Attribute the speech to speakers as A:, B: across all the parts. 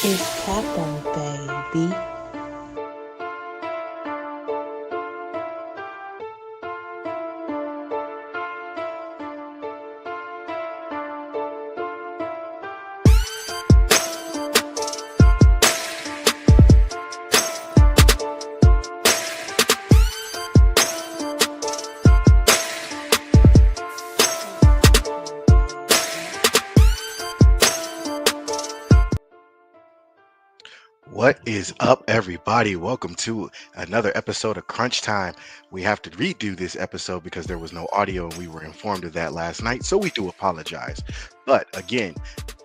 A: It's poppin', baby.
B: What is up, everybody? Welcome to another episode of Crunch Time. We have to redo this episode because there was no audio and we were informed of that last night, so we do apologize. But again,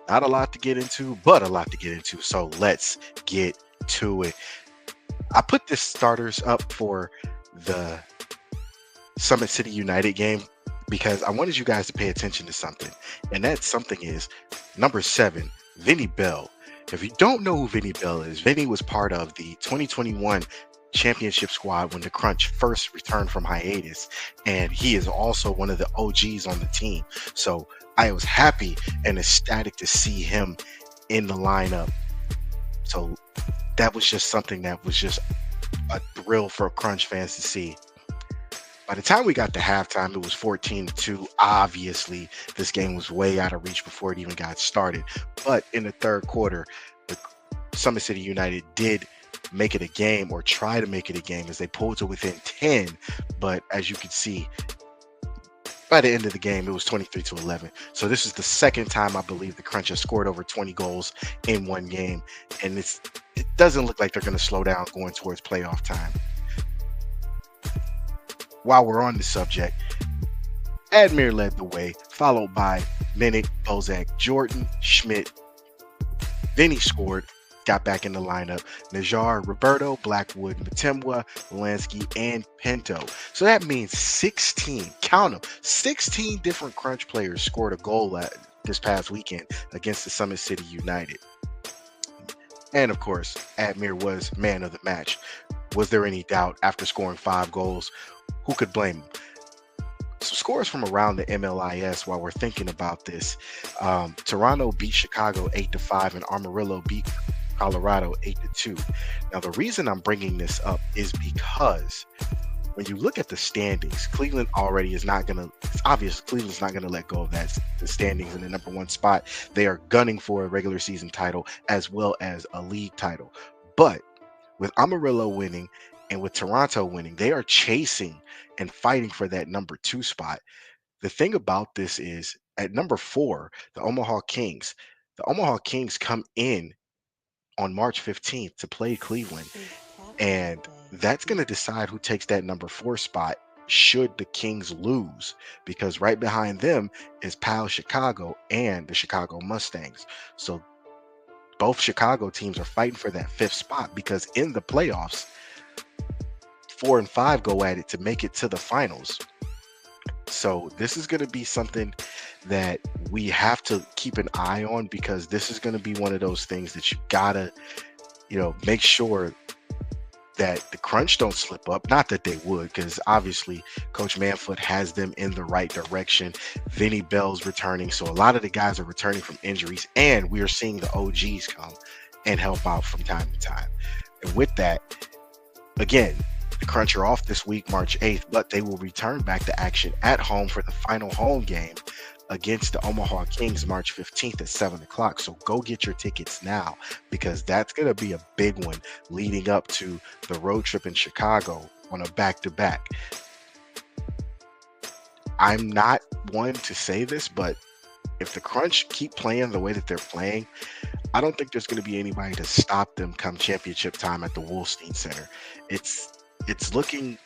B: not a lot to get into, but a lot to get into. So let's get to it. I put this starters up for the Summit City United game because I wanted you guys to pay attention to something. And that something is number 7, Vinny Bell. If you don't know who Vinny Bell is, Vinny was part of the 2021 championship squad when the Crunch first returned from hiatus. And he is also one of the OGs on the team. So I was happy and ecstatic to see him in the lineup. So that was just something that was just a thrill for Crunch fans to see. By the time we got to halftime, it was 14-2. Obviously, this game was way out of reach before it even got started. But in the third quarter, the Summit City United did make it a game, or try to make it a game, as they pulled to within 10. But as you can see, by the end of the game, it was 23-11. So this is the second time I believe the Crunch has scored over 20 goals in one game. And it doesn't look like they're going to slow down going towards playoff time. While we're on the subject, Admir led the way, followed by Minnick, Bozak, Jordan, Schmidt. Vinny scored, got back in the lineup. Najar, Roberto, Blackwood, Matemwa, Lansky, and Pinto. So that means 16, count them, 16 different Crunch players scored a goal this past weekend against the Summit City United. And of course, Admir was man of the match. Was there any doubt after scoring 5 goals? Who could blame him? Some scores from around the MLIS while we're thinking about this. Toronto beat Chicago 8-5 and Amarillo beat Colorado 8-2. Now, the reason I'm bringing this up is because when you look at the standings, Cleveland already is not going to, it's obvious Cleveland's not going to let go of the standings in the number 1 spot. They are gunning for a regular season title as well as a league title. But with Amarillo winning and with Toronto winning, they are chasing and fighting for that number 2 spot. The thing about this is at number 4, the Omaha Kings. The Omaha Kings come in on March 15th to play Cleveland, and that's going to decide who takes that number 4 spot should the Kings lose, because right behind them is PAL Chicago and the Chicago Mustangs. So both Chicago teams are fighting for that 5th spot, because in the playoffs, 4 and 5 go at it to make it to the finals. So this is going to be something that we have to keep an eye on, because this is going to be one of those things that you gotta, make sure that the Crunch don't slip up. Not that they would, because obviously Coach Manfoot has them in the right direction. Vinny Bell's returning, so a lot of the guys are returning from injuries, and we are seeing the OGs come and help out from time to time. And with that, again, the Crunch are off this week, March 8th, but they will return back to action at home for the final home game against the Omaha Kings March 15th at 7 o'clock. So go get your tickets now, because that's going to be a big one leading up to the road trip in Chicago on a back-to-back. I'm not one to say this, but if the Crunch keep playing the way that they're playing, I don't think there's going to be anybody to stop them come championship time at the Wolstein Center. It's looking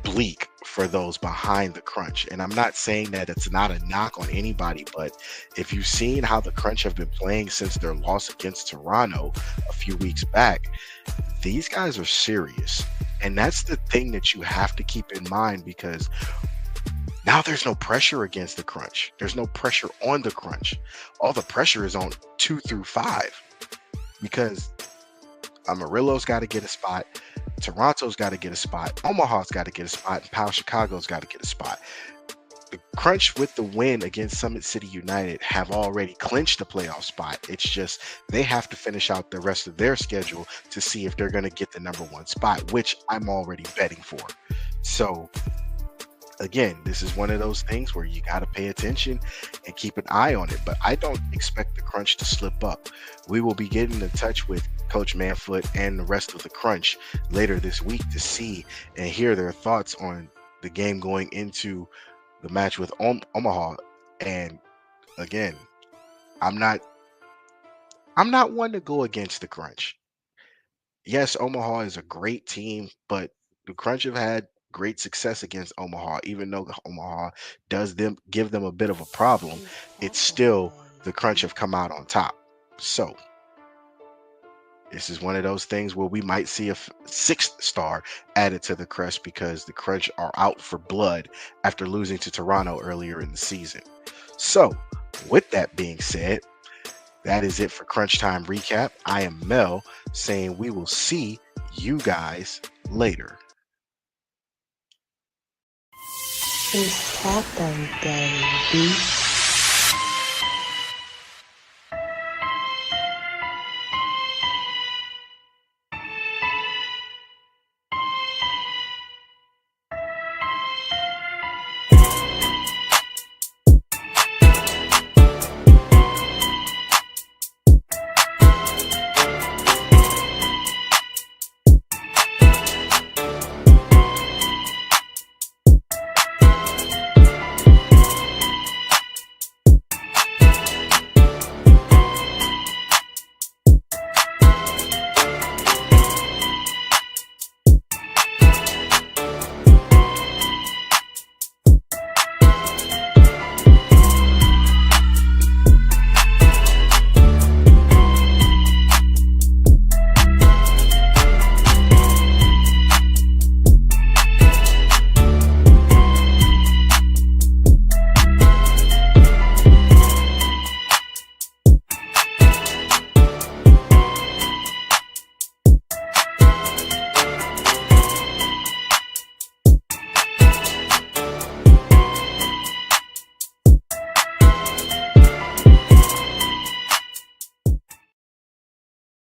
B: bleak for those behind the Crunch. And I'm not saying that it's not a knock on anybody, but if you've seen how the Crunch have been playing since their loss against Toronto a few weeks back, these guys are serious. And that's the thing that you have to keep in mind, because now there's no pressure against the Crunch. There's no pressure on the Crunch. All the pressure is on 2 through 5, because Amarillo's got to get a spot, Toronto's got to get a spot, Omaha's got to get a spot, and PAL Chicago's got to get a spot. The Crunch, with the win against Summit City United, have already clinched the playoff spot. It's just they have to finish out the rest of their schedule to see if they're going to get the number one spot, which I'm already betting for. So, again, this is one of those things where you got to pay attention and keep an eye on it. But I don't expect the Crunch to slip up. We will be getting in touch with Coach Manfoot and the rest of the Crunch later this week to see and hear their thoughts on the game going into the match with Omaha. And again, I'm not one to go against the Crunch. Yes, Omaha is a great team, but the Crunch have had great success against Omaha. Even though Omaha does give them a bit of a problem, it's still the Crunch have come out on top. So this is one of those things where we might see a sixth star added to the crest because the Crunch are out for blood after losing to Toronto earlier in the season. So, with that being said, that is it for Crunch Time Recap. I am Mel saying we will see you guys later.
A: It's Taco Day, B.